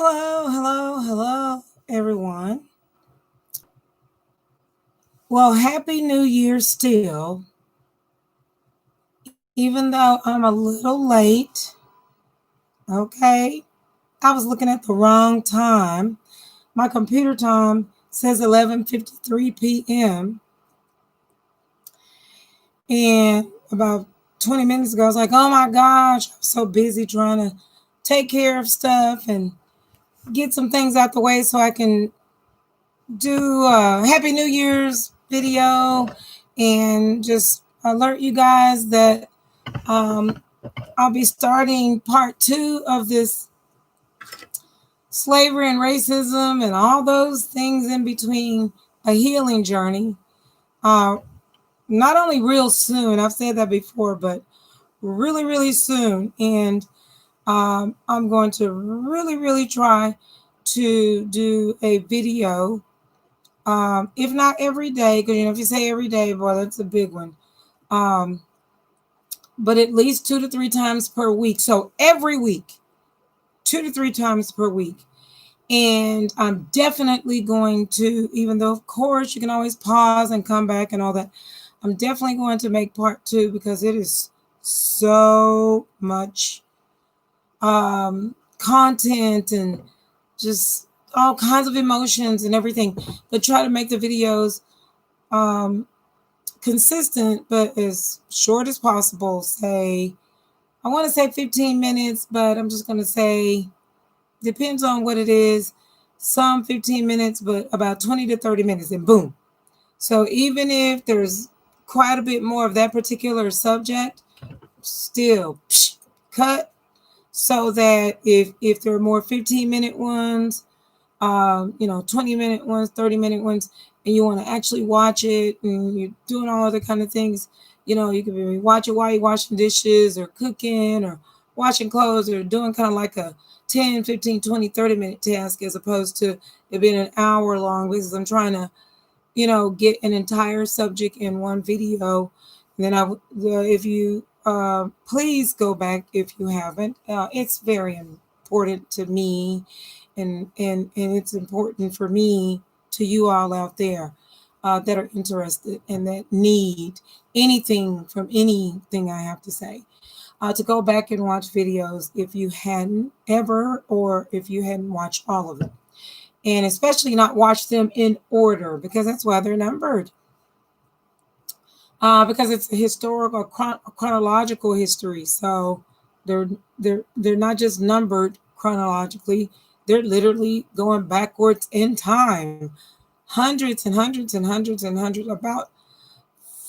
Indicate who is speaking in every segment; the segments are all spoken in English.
Speaker 1: Hello, everyone. Well, Happy New Year still, even though I'm a little late. Okay. I was looking at the wrong time. My computer time says 11:53 p.m. And about 20 minutes ago, I was like, oh my gosh, I'm so busy trying to take care of stuff and get some things out the way so I can do a Happy New Year's video and just alert you guys that um, I'll be starting part two of this slavery and racism and all those things in between, a healing journey. Uh, Not only real soon, I've said that before, but really, really soon. And I'm going to really try to do a video, if not every day, because if you say every day, boy, that's a big one. Um, but at least 2 to 3 times per week. So every week, 2 to 3 times per week. And I'm definitely going to, even though of course you can always pause and come back and all that, I'm definitely going to make part two because it is so much content and just all kinds of emotions and everything. But try to make the videos um, consistent, but as short as possible. Say, I want to say 15 minutes, but I'm just going to say, depends on what it is. Some 15 minutes, but about 20 to 30 minutes, and boom. So even if there's quite a bit more of that particular subject, still cut, so that if there are more 15-minute ones, 20-minute ones, 30-minute ones, and you want to actually watch it and you're doing all other kind of things, you could be watching while you're washing dishes or cooking or washing clothes or doing kind of like a 10, 15, 20, 30-minute task as opposed to it being an hour long, because I'm trying to, get an entire subject in one video. And then if you please go back if you haven't. It's very important to me, and it's important for me to you all out there that are interested and that need anything from anything I have to say. To go back and watch videos if you hadn't ever, or if you hadn't watched all of them, and especially not watch them in order, because that's why they're numbered. Because it's a historical, chronological history. So they're they're not just numbered chronologically; they're literally going backwards in time, hundreds and hundreds and hundreds and hundreds, about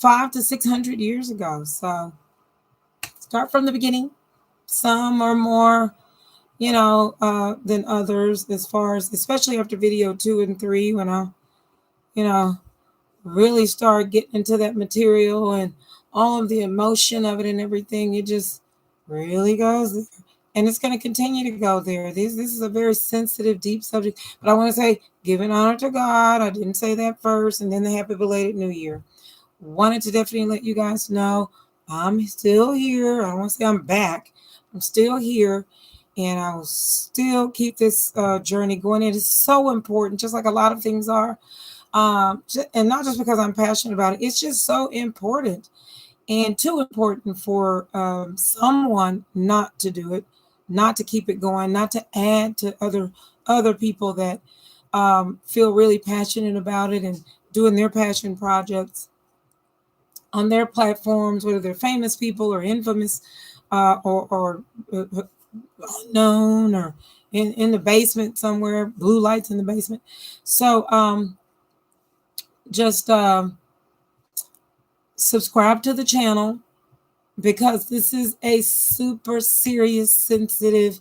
Speaker 1: 500 to 600 years ago. So start from the beginning. Some are more, than others, as far as, especially after video 2 and 3, when I, you know, really start getting into that material and all of the emotion of it and everything. It just really goes there. And it's going to continue to go there. This is a very sensitive, deep subject. But I want to say, giving honor to God. I didn't say that first. And then the happy belated New Year. Wanted to definitely let you guys know I'm still here. I don't want to say I'm back. I'm still here. And I will still keep this journey going. It is so important, just like a lot of things are. And not just because I'm passionate about it, it's just so important, and too important for someone not to do it, not to keep it going, not to add to other people that feel really passionate about it and doing their passion projects on their platforms, whether they're famous people or infamous, or unknown, or in the basement somewhere, blue lights in the basement. So just subscribe to the channel, because this is a super serious, sensitive,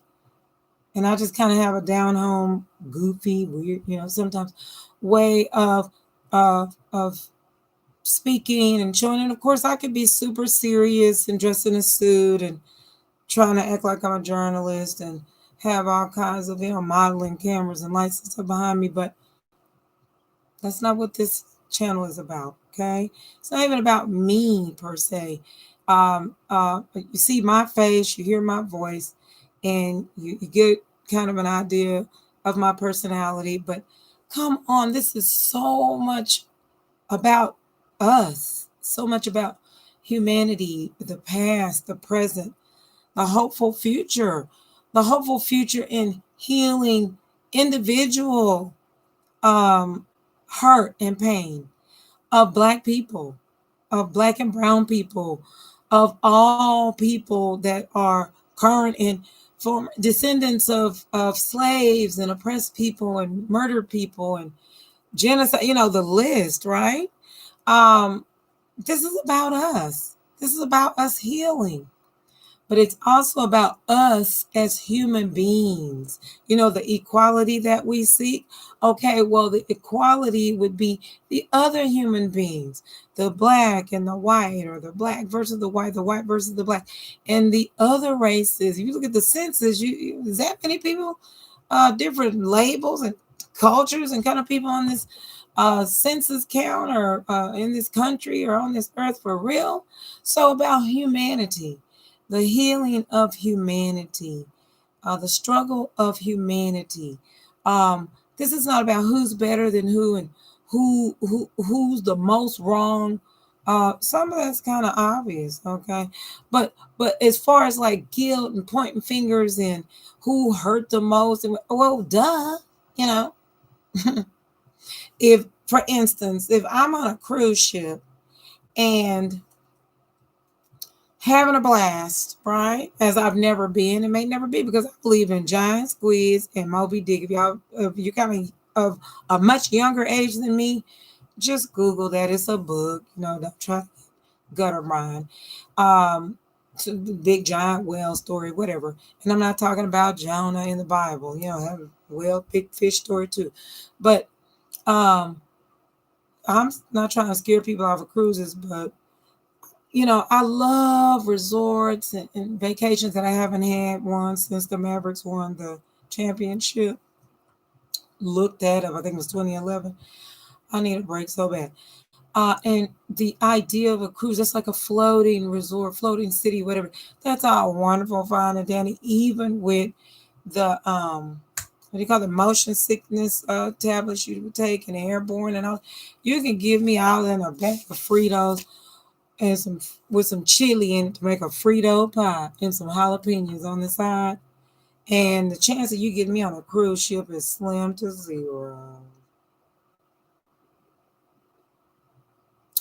Speaker 1: and I just kind of have a down home, goofy, weird, sometimes way of speaking and showing. And of course, I could be super serious and dressed in a suit and trying to act like I'm a journalist and have all kinds of modeling cameras and lights and stuff behind me, but that's not what this channel is about. Okay, it's not even about me per se. You see my face, you hear my voice, and you get kind of an idea of my personality. But come on, this is so much about us, so much about humanity, the past, the present, the the hopeful future in healing individual um, hurt and pain of Black people, of Black and brown people, of all people that are current and former descendants of slaves and oppressed people and murdered people and genocide, the list, right? Um, this is about us. This is about us healing, but it's also about us as human beings. The equality that we seek. Okay, well, the equality would be the other human beings, the Black and the white, or the Black versus the white versus the Black, and the other races. If you look at the census, is that many people, different labels and cultures and kind of people on this census count, or in this country or on this earth for real. So about humanity, the healing of humanity, the struggle of humanity. Um, this is not about who's better than who and who's the most wrong. Some of that's kind of obvious, okay, but as far as like guilt and pointing fingers and who hurt the most, and well, duh, you know, if for instance, if I'm on a cruise ship and having a blast, right? As I've never been and may never be, because I believe in giant squids and Moby Dick. If you kind of a much younger age than me, just Google that. It's a book. Don't try to gutter mine. So the big giant whale story, whatever. And I'm not talking about Jonah in the Bible. Have a whale, big fish story too. But um, I'm not trying to scare people off of cruises, but I love resorts and vacations that I haven't had one since the Mavericks won the championship. Looked at it, I think it was 2011. I need a break so bad. And the idea of a cruise, that's like a floating resort, floating city, whatever. That's all wonderful, fine and dandy, even with the what do you call the motion sickness tablets you would take and airborne and all. You can give me all in a bag of Fritos and some chili in it to make a Frito pie and some jalapenos on the side. And the chance of you getting me on a cruise ship is slim to zero.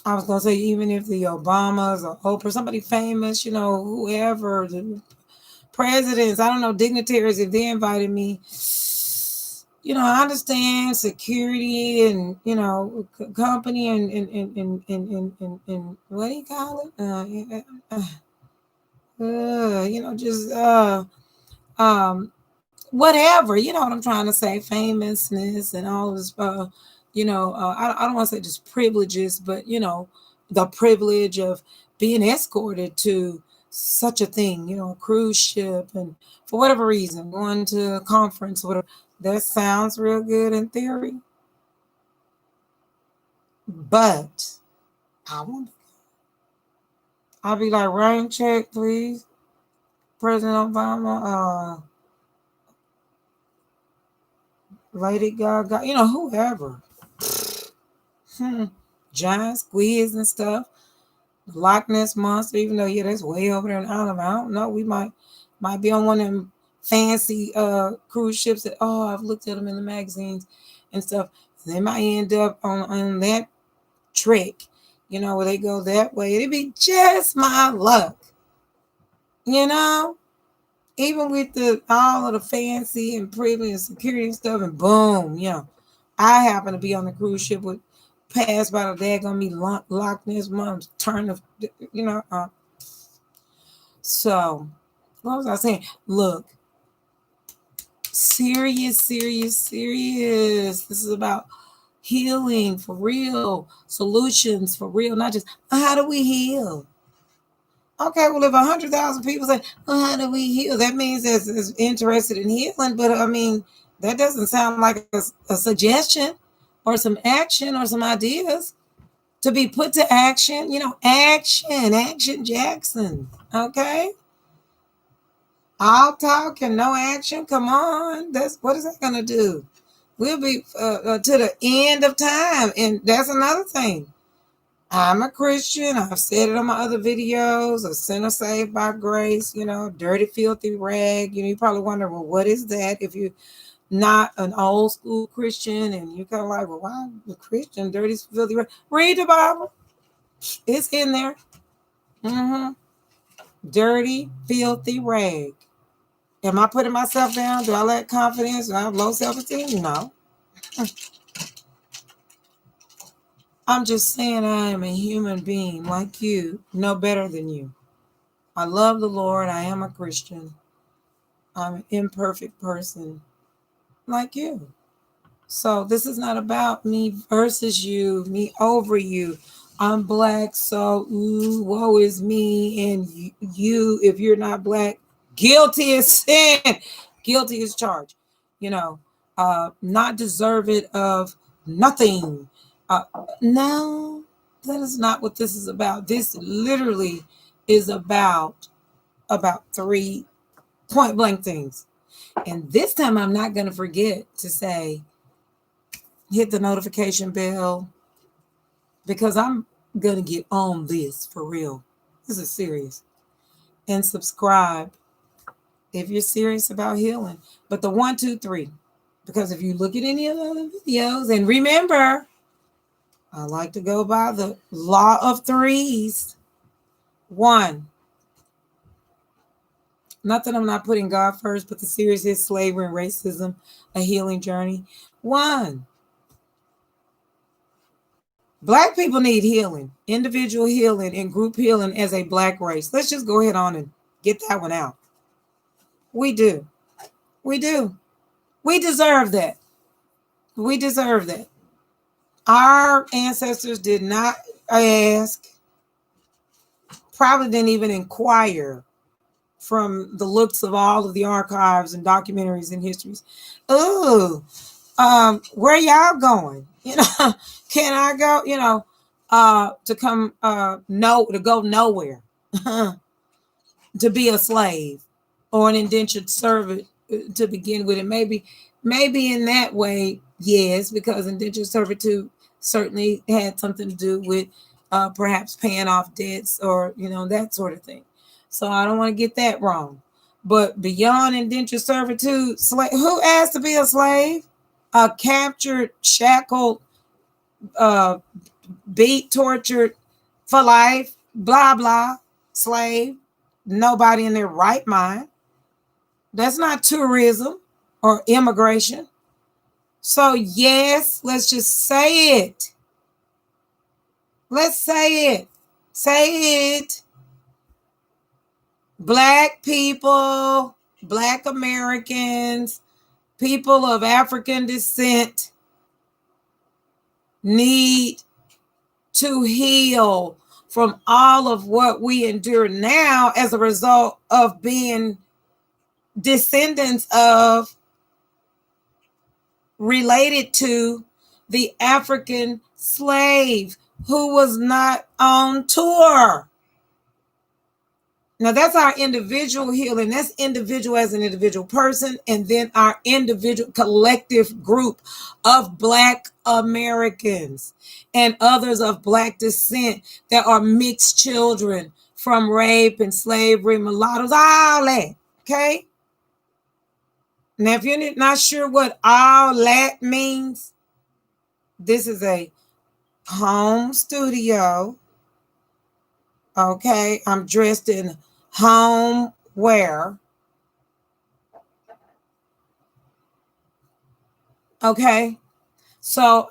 Speaker 1: I was gonna say, even if the Obamas or Oprah, somebody famous, whoever, the presidents, I don't know, dignitaries, if they invited me, I understand security and company and what do you call it? Just whatever. You know what I'm trying to say? Famousness and all this. I don't want to say just privileges, but the privilege of being escorted to such a thing. A cruise ship, and for whatever reason, going to a conference, whatever. That sounds real good in theory, but I won't. I'll be like, rain check, please, President Obama, Lady Gaga, whoever. Giant squids and stuff. Loch Ness monster, even though that's way over there in Alabama. I don't know. We might be on one of them fancy cruise ships that I've looked at them in the magazines and stuff. They might end up on that trick, where they go that way. It'd be just my luck. Even with all of the fancy and privilege and security and stuff, and boom, I happen to be on the cruise ship with passed by the daggone me Loch Ness mom's turn of, So, what was I saying? Look, serious. This is about healing for real, solutions for real, not just how do we heal? Okay, well, if 100,000 people say, well, how do we heal? That means it's interested in healing, but I mean, that doesn't sound like a suggestion or some action or some ideas to be put to action. Action Jackson. Okay. All talk and no action. Come on. That's what is that gonna do? We'll be to the end of time. And that's another thing. I'm a Christian. I've said it on my other videos. A sinner saved by grace, dirty, filthy rag. You probably wonder, well, what is that? If you're not an old school Christian and you're kind of like, well, why am a Christian, dirty, filthy rag? Read the Bible. It's in there. Mm-hmm. Dirty, filthy rag. Am I putting myself down? Do I lack confidence? Do I have low self-esteem? No. I'm just saying I am a human being like you, no better than you. I love the Lord. I am a Christian. I'm an imperfect person like you. So this is not about me versus you, me over you. I'm black, so ooh, woe is me. And you, if you're not black, guilty as sin, guilty as charged. Not deserving of nothing. Uh, no, that is not what this is about. This literally is about three point blank things. And this time I'm not going to forget to say, hit the notification bell because I'm going to get on this for real. This is serious. And subscribe if you're serious about healing. But the 1, 2, 3, because if you look at any of the other videos, and remember, I like to go by the law of threes. 1, not that I'm not putting God first, but the series is Slavery and Racism, a Healing Journey. 1, Black people need healing, individual healing and group healing as a Black race. Let's just go ahead on and get that one out. We do. We do. We deserve that. We deserve that. Our ancestors did not ask, probably didn't even inquire from the looks of all of the archives and documentaries and histories. Oh, where y'all going? Can I go? To come to go nowhere, to be a slave or an indentured servant to begin with. And maybe in that way, yes, because indentured servitude certainly had something to do with perhaps paying off debts or that sort of thing. So I don't want to get that wrong. But beyond indentured servitude, who asked to be a slave? A captured, shackled, beat, tortured for life, blah, blah, slave. Nobody in their right mind. That's not tourism or immigration. So, yes, let's just say it. Let's say it. Say it. Black people, Black Americans, people of African descent need to heal from all of what we endure now as a result of being descendants of, related to the African slave who was not on tour. Now that's our individual healing. That's individual as an individual person, and then our individual collective group of Black Americans and others of Black descent that are mixed children from rape and slavery, mulattoes, all that. Okay? Now, if you're not sure what all that means, this is a home studio. Okay? I'm dressed in home wear. Okay? So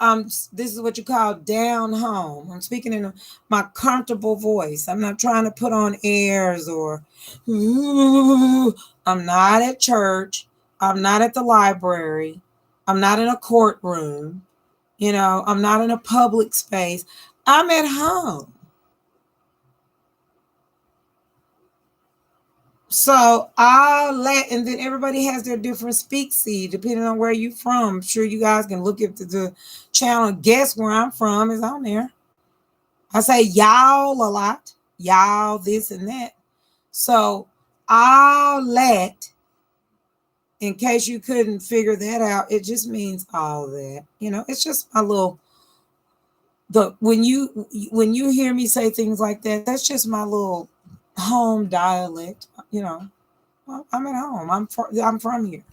Speaker 1: this is what you call down home. I'm speaking in my comfortable voice. I'm not trying to put on airs or ooh. I'm not at church. I'm not at the library. I'm not in a courtroom. I'm not in a public space. I'm at home. So I'll and then everybody has their different speak seed depending on where you're from. I'm sure you guys can look at the channel and guess where I'm from is on there. I say y'all a lot, y'all this and that. So All that, in case you couldn't figure that out, it just means all that. It's just my little the when you hear me say things like that, that's just my little home dialect. I'm at home. I'm from here.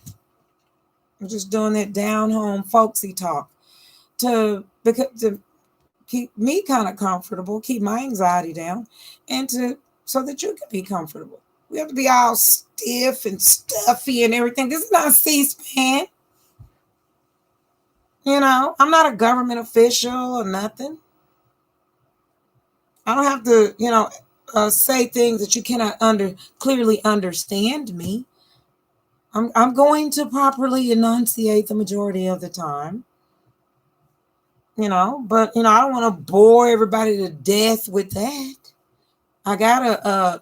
Speaker 1: I'm just doing that down home folksy talk to keep me kind of comfortable, keep my anxiety down, and to so that you can be comfortable. We have to be all stiff and stuffy and everything. This is not C-SPAN. I'm not a government official or nothing. I don't have to, say things that you cannot clearly understand me. I'm going to properly enunciate the majority of the time, but I don't want to bore everybody to death with that. I gotta, uh,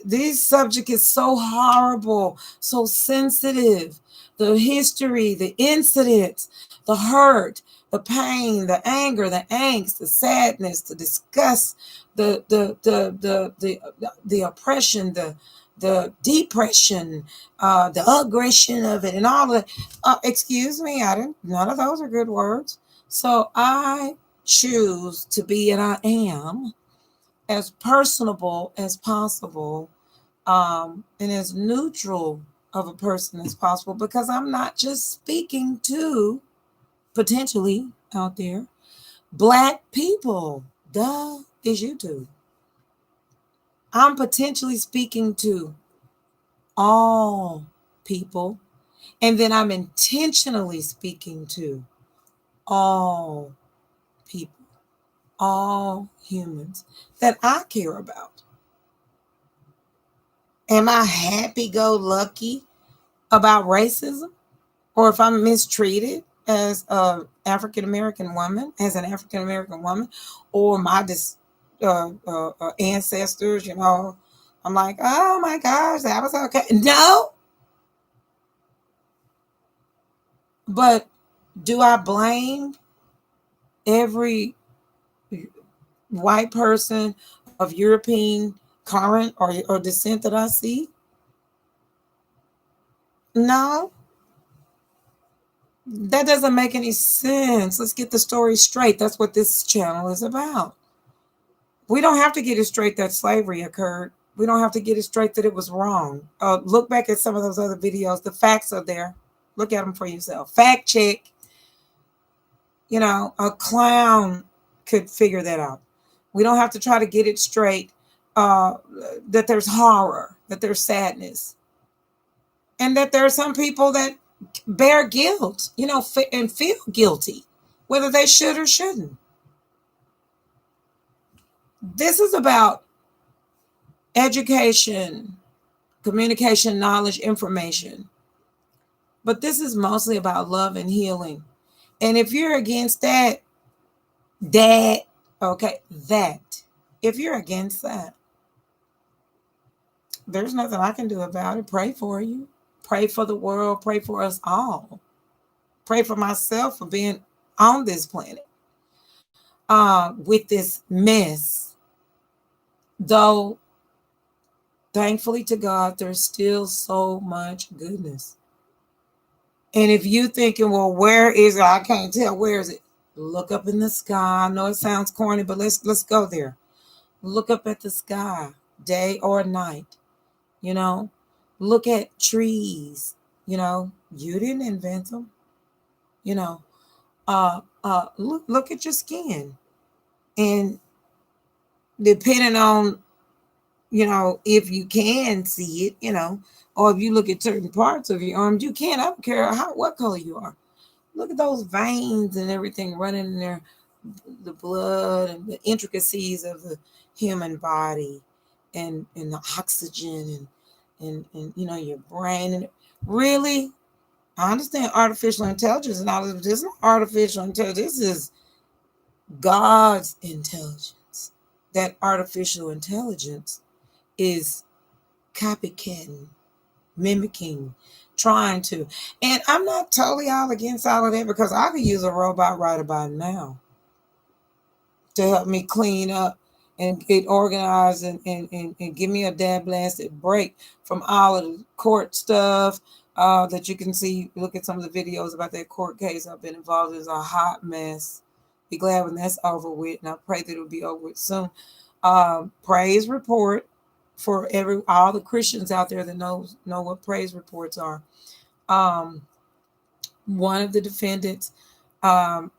Speaker 1: this subject is so horrible, so sensitive. The history, the incidents, the hurt, the pain, the anger, the angst, the sadness, the disgust, the oppression, the depression, the aggression of it, and all of that. Excuse me, I didn't. None of those are good words. So I choose to be, and I am as personable as possible, and as neutral of a person as possible, because I'm not just speaking to potentially out there Black people. Duh, is YouTube. I'm potentially speaking to all people, and then I'm intentionally speaking to all people, all humans that I care about. Am I happy go lucky about racism? Or if I'm mistreated as a African American woman, or my ancestors, I'm like, oh my gosh, that was okay. No, but do I blame every white person of European current or descent that I see? No, that doesn't make any sense. Let's get the story straight. That's what this channel is about. We don't have to get it straight that slavery occurred. We don't have to get it straight that it was wrong. Look back at some of those other videos. The facts are there. Look at them for yourself. Fact check. A clown could figure that out. We don't have to try to get it straight, that there's horror, that there's sadness, and that there are some people that bear guilt, and feel guilty, whether they should or shouldn't. This is about education, communication, knowledge, information. But this is mostly about love and healing. And if you're against if you're against that, there's nothing I can do about it. Pray for you. Pray for the world. Pray for us all. Pray for myself for being on this planet with this mess. Though, thankfully to God, there's still so much goodness. And if you thinking, well, where is it? I can't tell. Where is it? Look up in the sky. I know it sounds corny, but let's go there. Look up at the sky, day or night. Look at trees. You didn't invent them. Look at your skin, and depending on if you can see it, or if you look at certain parts of your arms, you can. I don't care what color you are. Look at those veins and everything running in there, the blood and the intricacies of the human body, and the oxygen and your brain. And really, I understand artificial intelligence and all of this. This is not artificial intelligence. This is God's intelligence. That artificial intelligence is copycatting, mimicking, trying to. And I'm not totally all against all of that, because I could use a robot right about now to help me clean up and get organized and give me a dad blasted break from all of the court stuff that you can see. Look at some of the videos about that court case I've been involved in. It's a hot mess. Be glad when that's over with, and I pray that it'll be over with soon. Praise report for all the Christians out there that know what praise reports are. Um, One of the defendants um,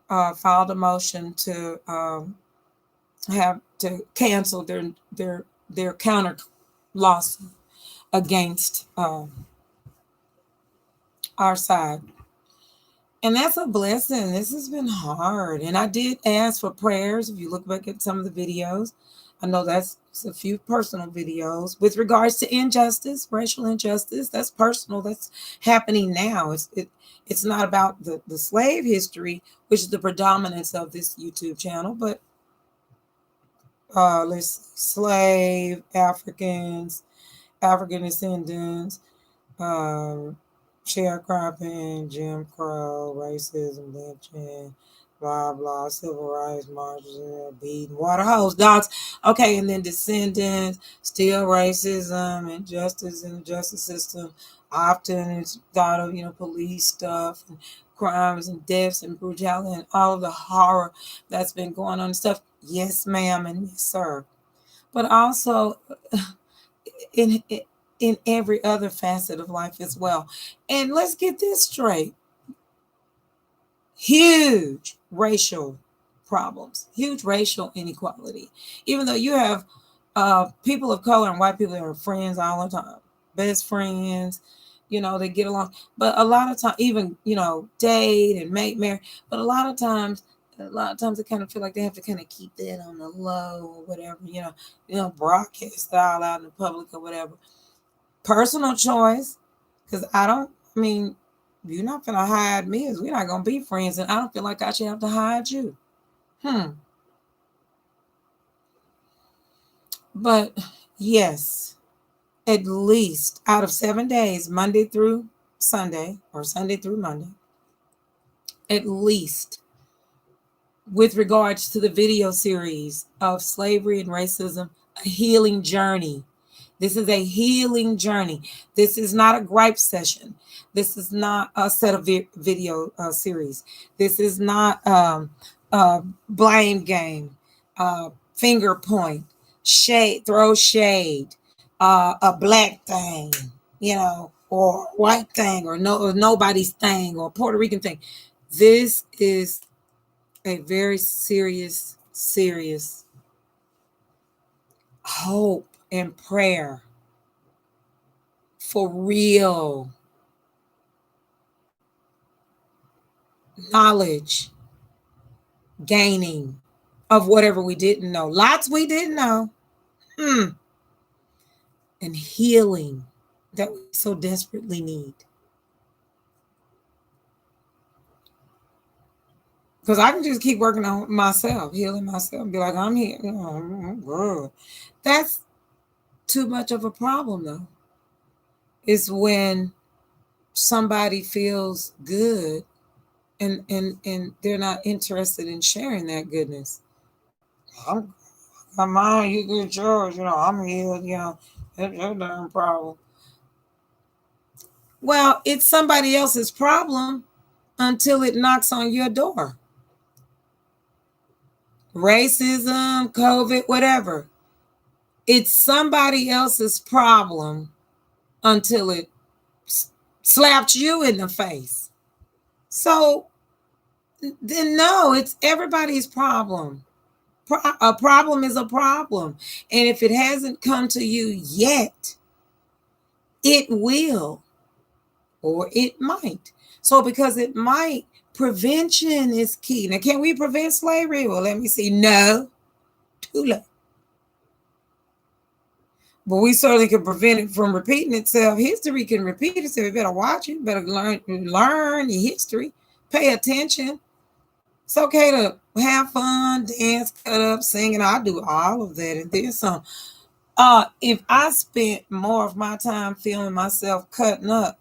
Speaker 1: filed a motion to have to cancel their counter lawsuit against our side. And that's a blessing. This has been hard. And I did ask for prayers. If you look back at some of the videos, I know that's a few personal videos with regards to injustice, racial injustice. That's personal. That's happening now. It's not about the slave history, which is the predominance of this YouTube channel, but let's see, slave, Africans, African descendants, um, sharecropping, Jim Crow, racism, lynching, blah blah, civil rights marches, beating, water hose, dogs. Okay, and then descendants, still racism, injustice in the justice system. Often it's thought of, police stuff and crimes and deaths and brutality and all of the horror that's been going on and stuff. Yes, ma'am, and yes, sir. But also in in every other facet of life as well. And let's get this straight. Huge racial problems, huge racial inequality. Even though you have people of color and white people that are friends all the time, best friends, they get along. But a lot of times, even, date and make marriage. But a lot of times they kind of feel like they have to kind of keep that on the low or whatever, broadcast it all out in the public or whatever. Personal choice, because you're not gonna hide me, as we're not gonna be friends, and I don't feel like I should have to hide you. But yes, at least out of 7 days, Monday through Sunday or Sunday through Monday, at least with regards to the video series of slavery and racism, a healing journey. This is a healing journey. This is not a gripe session. This is not a set of video series. This is not blame game, finger point, shade, throw shade, a black thing, or white thing, or nobody's thing, or Puerto Rican thing. This is a very serious, serious hope and prayer for real knowledge gaining of whatever we didn't know. Lots we didn't know. And healing that we so desperately need. Because I can just keep working on myself, healing myself, and be like, I'm here. I'm good. That's too much of a problem, though. It's when somebody feels good and they're not interested in sharing that goodness. I'm on, you get yours, I'm healed, that's your damn problem. Well, it's somebody else's problem until it knocks on your door. Racism, COVID, whatever. It's somebody else's problem until it slapped you in the face. So then no, it's everybody's problem. A problem is a problem. And if it hasn't come to you yet, it will, or it might. So because it might, prevention is key. Now, can we prevent slavery? Well, let me see. No, too late. But we certainly can prevent it from repeating itself. History can repeat itself. You better watch it. You better learn your history. Pay attention. It's okay to have fun, dance, cut up, sing, and I do all of that and then some. If I spent more of my time feeling myself cutting up,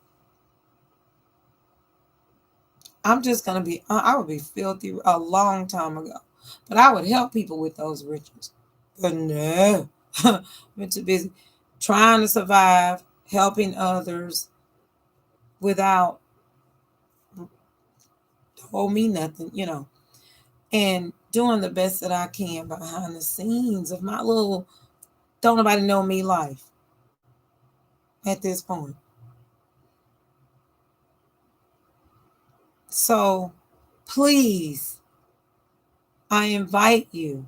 Speaker 1: I'm just gonna I would be filthy a long time ago. But I would help people with those rituals. But no, I've been too busy trying to survive, helping others without hold me nothing, and doing the best that I can behind the scenes of my little don't nobody know me life at this point. So please, I invite you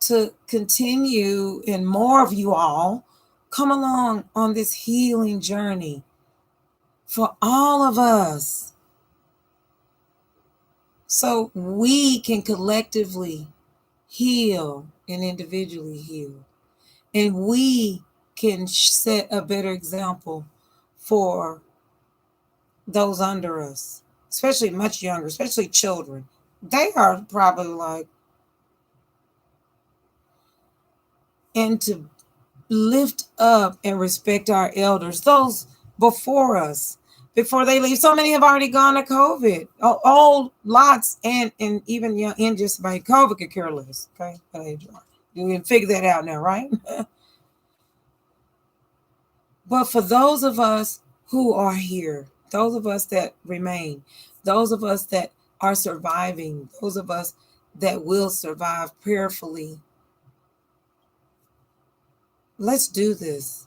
Speaker 1: to continue, and more of you all come along on this healing journey for all of us so we can collectively heal and individually heal. And we can set a better example for those under us, especially much younger, especially children. They are probably like, and to lift up and respect our elders, those before us, before they leave. So many have already gone to COVID, old lots, and even young, and just by COVID could care less. Okay, you can figure that out now, right? But for those of us who are here, those of us that remain, those of us that are surviving, those of us that will survive prayerfully, let's do this.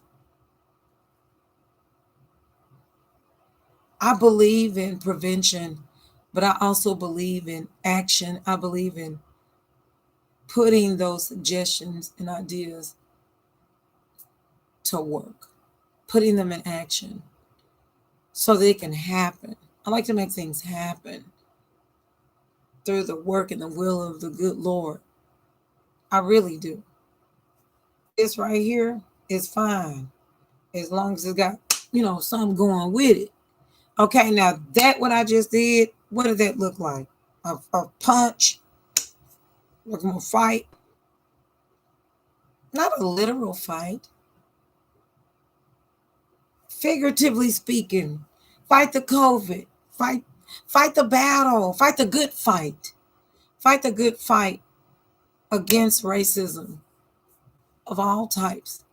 Speaker 1: I believe in prevention, but I also believe in action. I believe in putting those suggestions and ideas to work, putting them in action so they can happen. I like to make things happen through the work and the will of the good Lord. I really do. This right here is fine as long as it got, something going with it. Okay, now that what I just did, what did that look like? A punch, like a fight, not a literal fight. Figuratively speaking, fight the COVID, fight the battle, fight the good fight the good fight against racism of all types,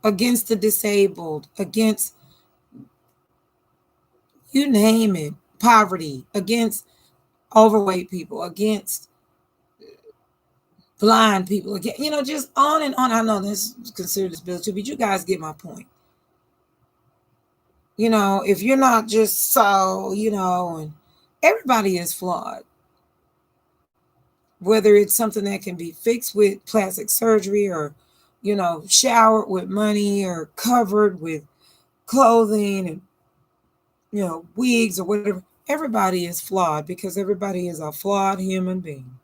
Speaker 1: against the disabled, against you name it, poverty, against overweight people, against blind people, again, just on and on. I know this is considered spiritual, but you guys get my point. If you're not just so, and everybody is flawed. Whether it's something that can be fixed with plastic surgery or, showered with money or covered with clothing and, wigs or whatever. Everybody is flawed because everybody is a flawed human being.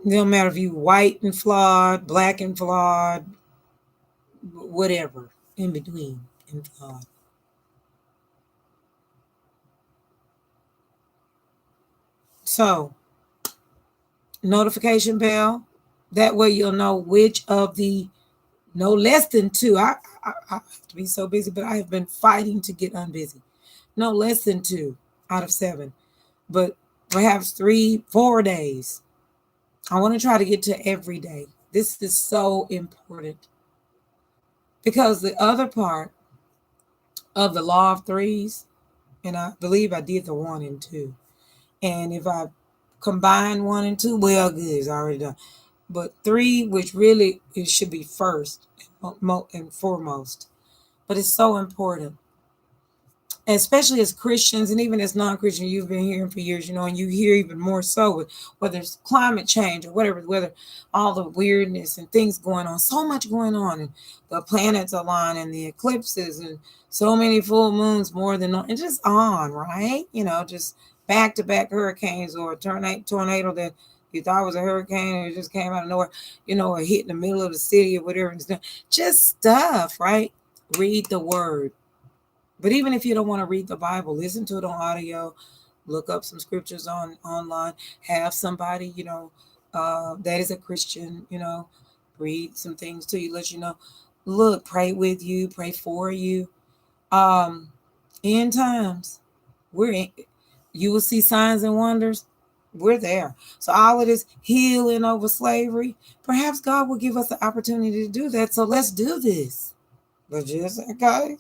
Speaker 1: It don't matter if you white and flawed, black and flawed, whatever in between and flawed. So, notification bell. That way you'll know which of the no less than two. I have to be so busy, but I have been fighting to get unbusy. No less than 2 out of 7, but perhaps 3, 4 days. I want to try to get to every day. This is so important because the other part of the law of threes, and I believe I did the 1 and 2. And if I combine 1 and 2, well, good, it's already done. But 3, which really it should be first and foremost, but it's so important, especially as Christians and even as non-Christian. You've been hearing for years, and you hear even more so with whether it's climate change or whatever, whether all the weirdness and things going on, so much going on, and the planets align and the eclipses and so many full moons more than and just on, right? Just back-to-back hurricanes or a tornado that you thought was a hurricane and it just came out of nowhere, or hit in the middle of the city or whatever. Just stuff, right? Read the word. But even if you don't want to read the Bible, listen to it on audio, look up some scriptures online, have somebody, that is a Christian, read some things to you, let you know. Look, pray with you, pray for you. End times, you will see signs and wonders. We're there. So all of this healing over slavery, perhaps God will give us the opportunity to do that. So let's do this. But just okay.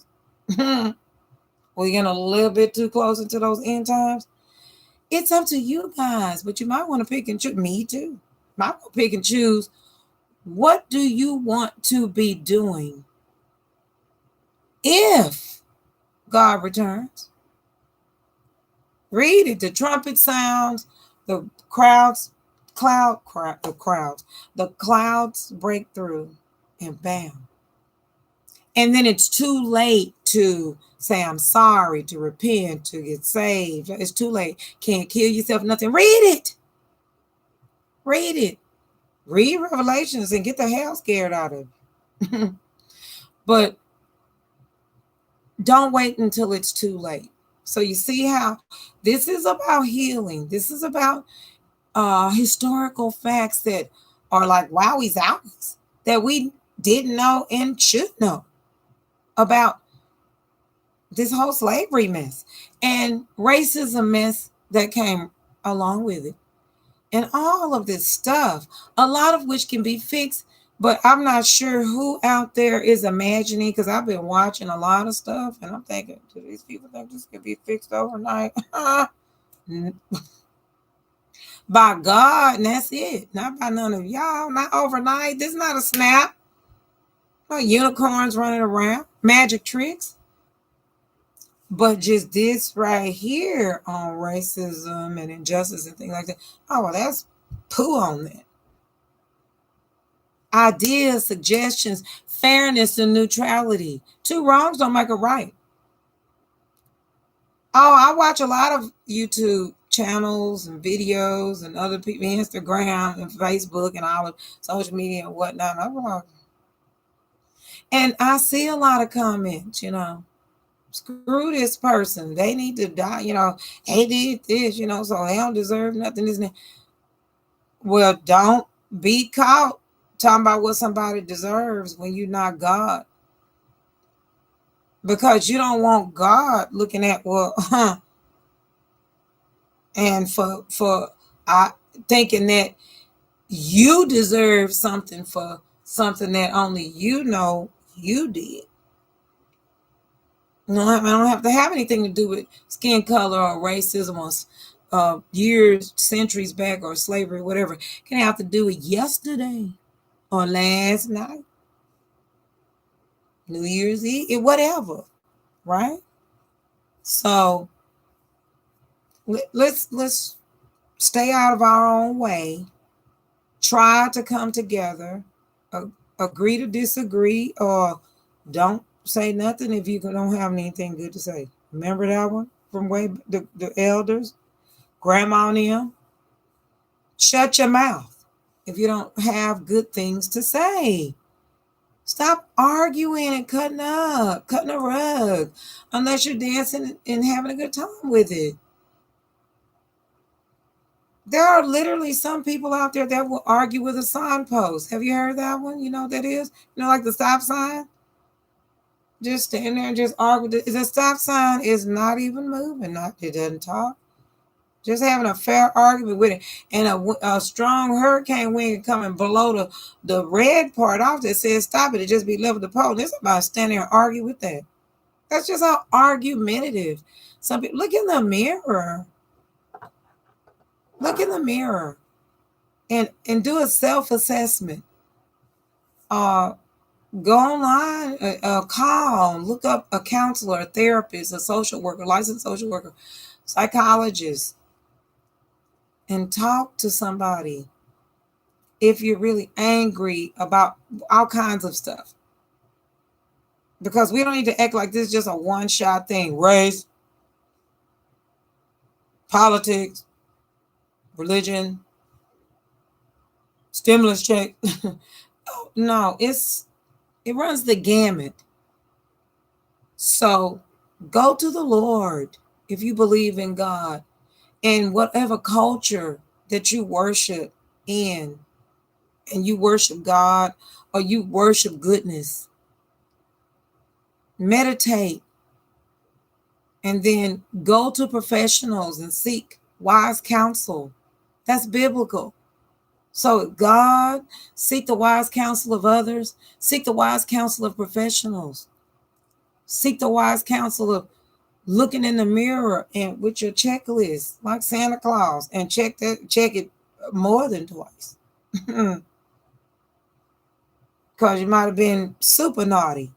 Speaker 1: We're getting a little bit too close into those end times. It's up to you guys, but you might want to pick and choose. Me too. Might want to pick and choose. What do you want to be doing if God returns? Read it. The trumpet sounds, the the clouds break through, and bam. And then it's too late to say, I'm sorry, to repent, to get saved. It's too late. Can't kill yourself, nothing. Read it. Read it. Read Revelations and get the hell scared out of it. But don't wait until it's too late. So you see how this is about healing. This is about historical facts that are like wowies owies that we didn't know and should know about this whole slavery mess and racism mess that came along with it. And all of this stuff, a lot of which can be fixed, but I'm not sure who out there is imagining, because I've been watching a lot of stuff and I'm thinking, do these people think this can be fixed overnight? By God, and that's it. Not by none of y'all, not overnight. This is not a snap. No unicorns running around, magic tricks. But just this right here on racism and injustice and things like that. Oh, well, that's poo on that. Ideas, suggestions, fairness, and neutrality. Two wrongs don't make a right. Oh, I watch a lot of YouTube channels and videos and other people, Instagram and Facebook and all of social media and whatnot. And I see a lot of comments, screw this person. They need to die, they did this, so they don't deserve nothing, isn't it? Well, don't be caught talking about what somebody deserves when you're not God. Because you don't want God looking at, and for thinking that you deserve something for something that only you know you did. I don't have to have anything to do with skin color or racism or years, centuries back, or slavery, whatever. It can have to do with yesterday or last night, New Year's Eve, whatever, right? So let's stay out of our own way. Try to come together, agree to disagree, or don't say nothing if you don't have anything good to say. Remember that one from the elders, grandma and them? Shut your mouth if you don't have good things to say. Stop arguing and cutting a rug, unless you're dancing and having a good time with it. There are literally some people out there that will argue with a signpost. Have you heard that one? You know what that is? Like the stop sign? Just stand there and just argue. The stop sign is not even moving. It doesn't talk. Just having a fair argument with it. And a strong hurricane wind coming below the red part off that says stop it. It just be left with the pole. This is about standing there and argue with that. That's just how argumentative some people. Look in the mirror. Look in the mirror and do a self-assessment. Go online, call, look up a counselor, a therapist, a social worker, licensed social worker, psychologist, and talk to somebody if you're really angry about all kinds of stuff. Because we don't need to act like this is just a one-shot thing. Race, politics, religion, stimulus check. No, it runs the gamut. So go to the Lord if you believe in God, and whatever culture that you worship in, and you worship God or you worship goodness. Meditate, and then go to professionals and seek wise counsel That's biblical. So God, seek the wise counsel of others, seek the wise counsel of professionals, seek the wise counsel of looking in the mirror and with your checklist like Santa Claus and check it more than twice. Because you might have been super naughty.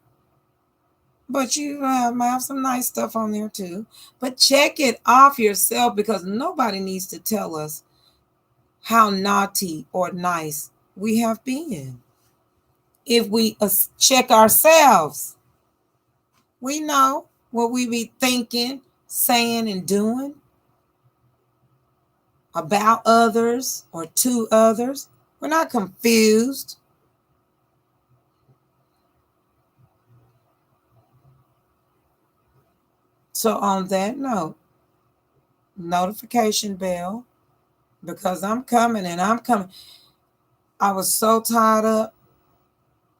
Speaker 1: But you might have some nice stuff on there too. But check it off yourself, because nobody needs to tell us how naughty or nice we have been. If we check ourselves, we know what we be thinking, saying, and doing about others or to others. We're not confused. So on that note, notification bell, because I'm coming and I'm coming. I was so tied up.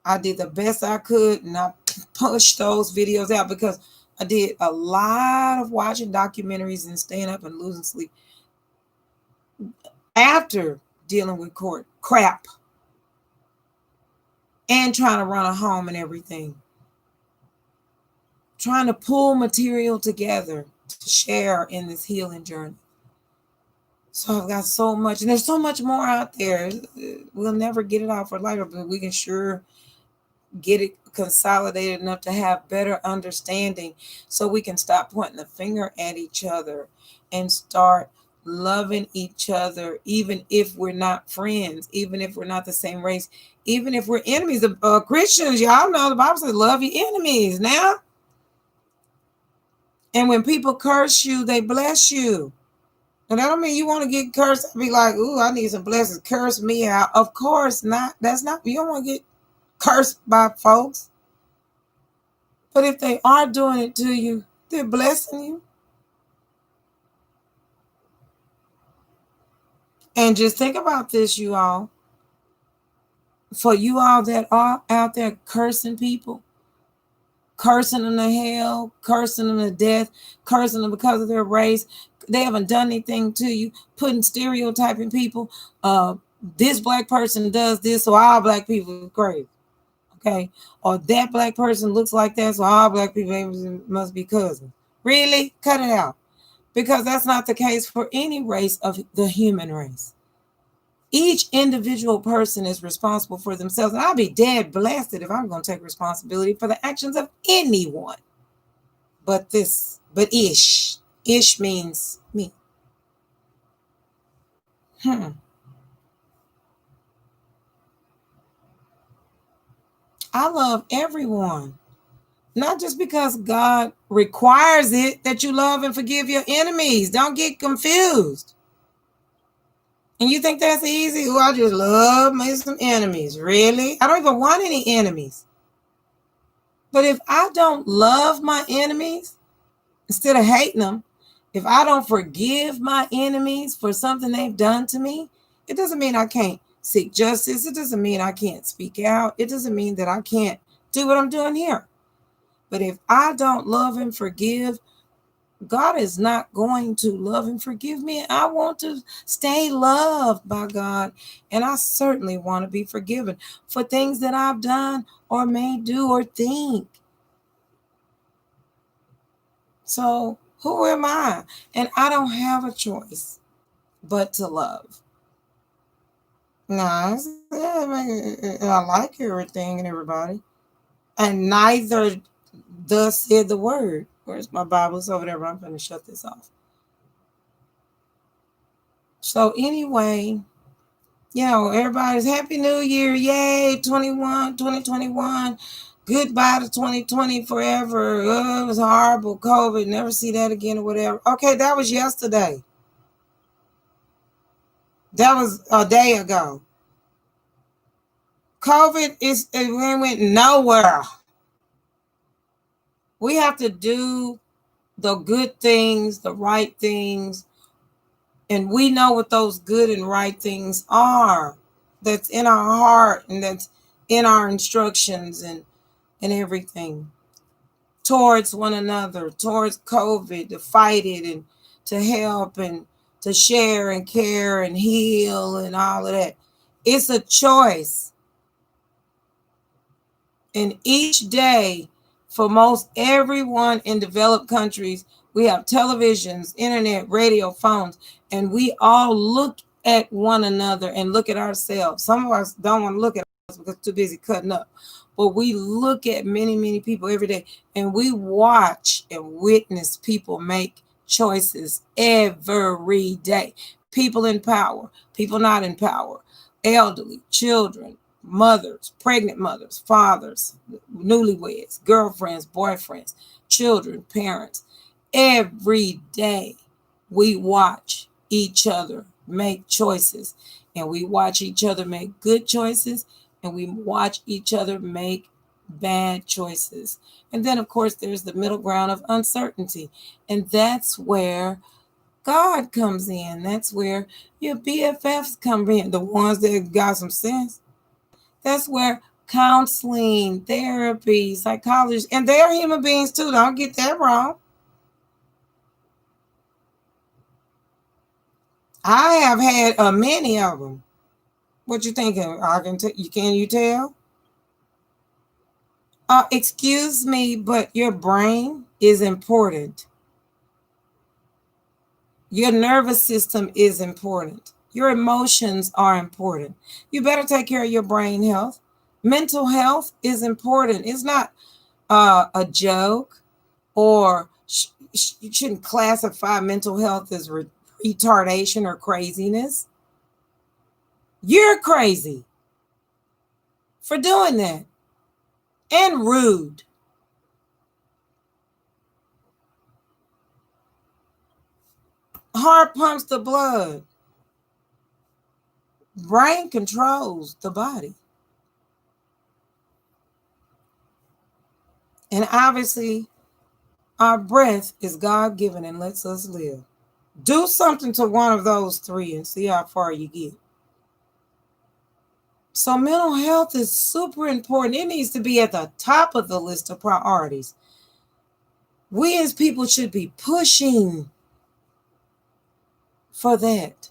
Speaker 1: I did the best I could, and I pushed those videos out because I did a lot of watching documentaries and staying up and losing sleep after dealing with court crap and trying to run a home and everything. Trying to pull material together to share in this healing journey. So I've got so much, and there's so much more out there. We'll never get it out for later, but we can sure get it consolidated enough to have better understanding, so we can stop pointing the finger at each other and start loving each other, even if we're not friends, even if we're not the same race, even if we're enemies. Christians, y'all know the Bible says love your enemies now. And when people curse you, they bless you. And that don't mean you want to get cursed and be like, ooh, I need some blessings, curse me out. Of course not. That's not, you don't want to get cursed by folks. But if they are doing it to you, they're blessing you. And just think about this, you all. For you all that are out there cursing people, cursing them to hell, cursing them to death, cursing them because of their race, they haven't done anything to you, putting stereotyping people. This black person does this, so all black people are crazy. Okay, or that black person looks like that, so all black people must be cousins. Really? Cut it out. Because that's not the case for any race of the human race. Each individual person is responsible for themselves. And I'll be dead blasted if I'm going to take responsibility for the actions of anyone. But ish. Ish means me. I love everyone. Not just because God requires it that you love and forgive your enemies. Don't get confused. And you think that's easy? Oh, I just love me some enemies. Really? I don't even want any enemies. But if I don't love my enemies, instead of hating them, if I don't forgive my enemies for something they've done to me, it doesn't mean I can't seek justice. It doesn't mean I can't speak out. It doesn't mean that I can't do what I'm doing here. But if I don't love and forgive, God is not going to love and forgive me. I want to stay loved by God. And I certainly want to be forgiven for things that I've done or may do or think. So who am I? And I don't have a choice but to love. Nah, I like everything and everybody. And neither thus said the word. Where's my Bible? It's over there, but I'm going to shut this off. So anyway, everybody's Happy New Year. Yay, 2021. Goodbye to 2020 forever. Oh, it was horrible. COVID. Never see that again or whatever. Okay, that was yesterday. That was a day ago. COVID it went nowhere. We have to do the good things, the right things, and we know what those good and right things are. That's in our heart and that's in our instructions and everything towards one another, towards COVID, to fight it and to help and to share and care and heal and all of that. It's a choice. And each day, for most everyone in developed countries, we have televisions, internet, radio, phones, and we all look at one another and look at ourselves. Some of us don't want to look at us because we're too busy cutting up. But we look at many, many people every day, and we watch and witness people make choices every day. People in power, people not in power, elderly, children, mothers, pregnant mothers, fathers, newlyweds, girlfriends, boyfriends, children, parents. Every day we watch each other make choices, and we watch each other make good choices, and we watch each other make bad choices. And then, of course, there's the middle ground of uncertainty. And that's where God comes in. That's where your BFFs come in, the ones that got some sense. That's where counseling, therapy, psychology, and they're human beings too. Don't get that wrong. I have had many of them. What you thinking? Can you tell? Excuse me, but your brain is important. Your nervous system is important. Your emotions are important. You better take care of your brain health. Mental health is important. It's not a joke, or you shouldn't classify mental health as retardation or craziness. You're crazy for doing that, and rude. Heart pumps the blood. Brain controls the body. And obviously, our breath is God given and lets us live. Do something to one of those three and see how far you get. So, mental health is super important. It needs to be at the top of the list of priorities. We as people should be pushing for that.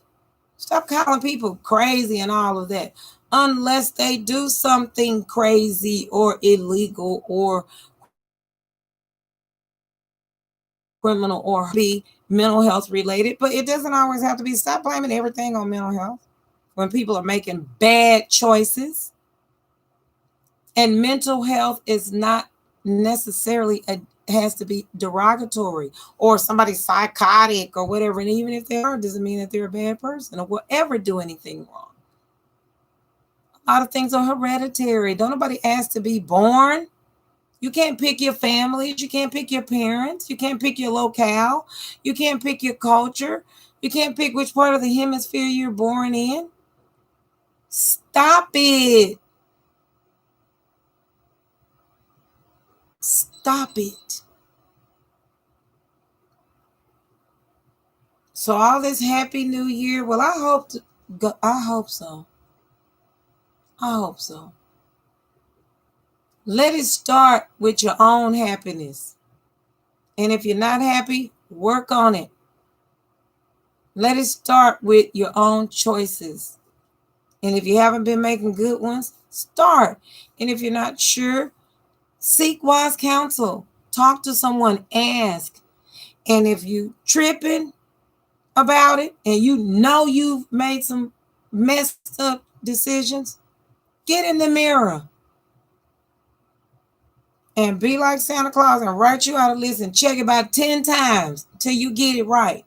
Speaker 1: Stop calling people crazy and all of that, unless they do something crazy or illegal or criminal or be mental health related. But it doesn't always have to be. Stop blaming everything on mental health when people are making bad choices. And mental health is not necessarily has to be derogatory or somebody psychotic or whatever. And even if they are, doesn't mean that they're a bad person or will ever do anything wrong. A lot of things are hereditary. Don't nobody ask to be born. You can't pick your families. You can't pick your parents. You can't pick your locale. You can't pick your culture. You can't pick which part of the hemisphere you're born in. Stop it. Stop it. So all this happy new year, well, I hope so. I hope so. Let it start with your own happiness. And if you're not happy, work on it. Let it start with your own choices. And if you haven't been making good ones, start. And if you're not sure, seek wise counsel. Talk to someone, ask. And if you tripping about it and you know you've made some messed up decisions, get in the mirror and be like Santa Claus and write you out a list and check it about 10 times till you get it right.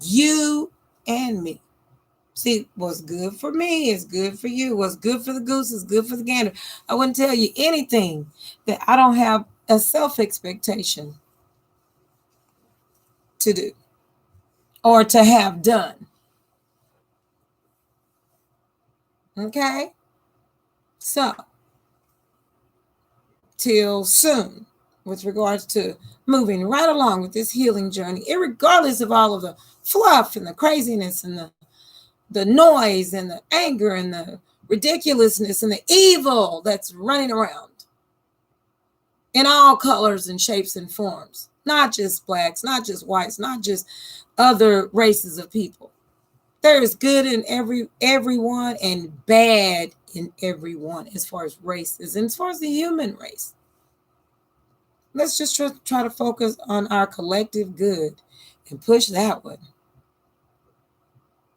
Speaker 1: You and me. See, what's good for me is good for you. What's good for the goose is good for the gander. I wouldn't tell you anything that I don't have a self-expectation to do or to have done. Okay? So, till soon with regards to moving right along with this healing journey, regardless of all of the fluff and the craziness and the noise and the anger and the ridiculousness and the evil that's running around in all colors and shapes and forms. Not just blacks, not just whites, not just other races of people. There is good in everyone and bad in everyone as far as races and as far as the human race. Let's just try to focus on our collective good and push that one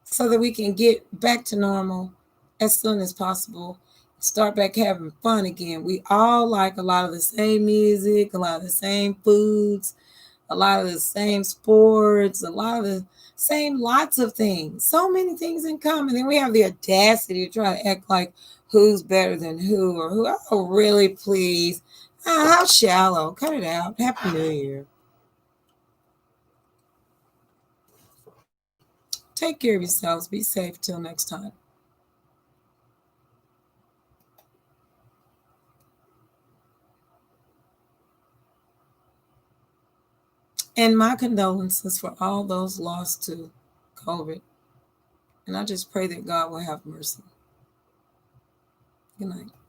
Speaker 1: so that we can get back to normal as soon as possible. Start back having fun again. We all like a lot of the same music, a lot of the same foods, a lot of the same sports, a lot of the same lots of things. So many things in common. Then we have the audacity to try to act like who's better than who or who. Oh, really, please. How shallow. Cut it out. Happy New Year. Take care of yourselves. Be safe till next time. And my condolences for all those lost to COVID. And I just pray that God will have mercy. Good night.